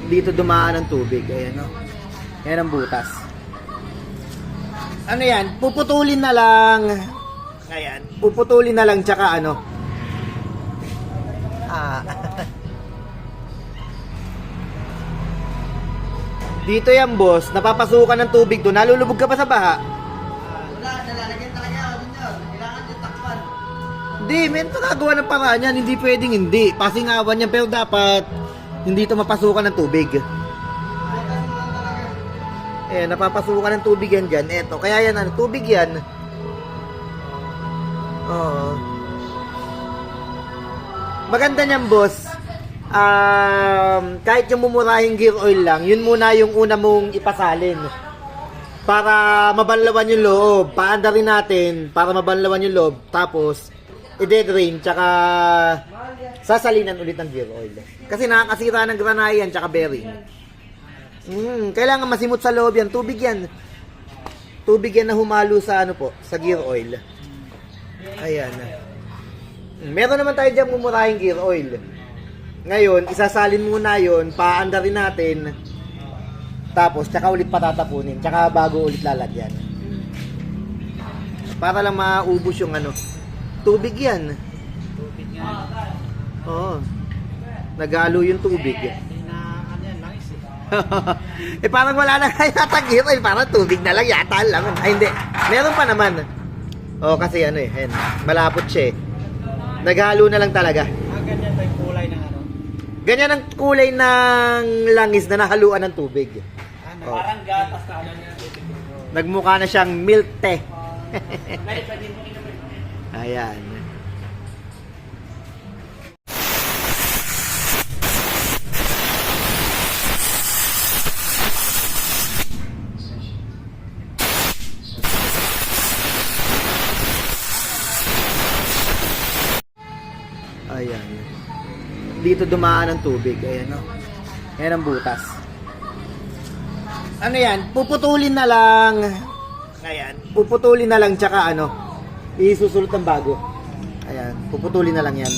dito dumaan ng tubig. Ayan, no? Ayan ang butas. Ano yan? Puputulin na lang. Ayan. Puputulin na lang tsaka ano. Dito yan, boss. Napapasukan ng tubig doon. Nalulubog ka pa sa baha. Wala, nalalagyan talaga ako dun yun. Kailangan yung takpan. Hindi, may gagawa ng paraan yan. Hindi pwedeng hindi. Pasingawan yan. Pero dapat hindi ito mapasukan ng tubig. Eh, napapasukan ng tubig yan dyan. Eto, kaya yan, ano, tubig yan. Oo. Maganda niyan, boss. Kahit yung mumurahing gear oil lang, yun muna yung una mong ipasalin. Para mabanlawan yung loob. Paanda rin natin para mabanlawan yung loob. Tapos, i-dedrain, tsaka sasalinan ulit ng gear oil. Kasi nakakasira ng granay yan, tsaka bearing. Kailangan masimot sa loob yan. Tubig yan. Tubig yan na humalo sa ano po, sa gear oil. Ayan. Meron naman tayo dyan mumurahing gear oil. Ngayon, isasalin muna yon, paanda rin natin. Tapos, tsaka ulit patatapunin. Tsaka bago ulit lalagyan. Para lang maubos yung ano. Tubig yan. Tubig nga. Oo. Naghalo yung tubig. Hindi na, ano yan, langis eh. Parang wala na kayo natagir. Parang tubig na lang yata lang. Ay, hindi. Meron pa naman. Kasi ano ayan. Malapot siya eh. Naghalo na lang talaga. Ganyan ba yung kulay ng ano? Ganyan ang kulay ng langis na nahaluan ng tubig. Parang gatas ka niya. Nagmukha na siyang milk tea. Ayan. Ayan. Dito dumaan ng tubig. Ayan, no? Ayan ang butas. Ano yan? Puputulin na lang. Ayan. Puputulin na lang tsaka ano, isusulot ng bago. Ayan. Puputulin na lang yan.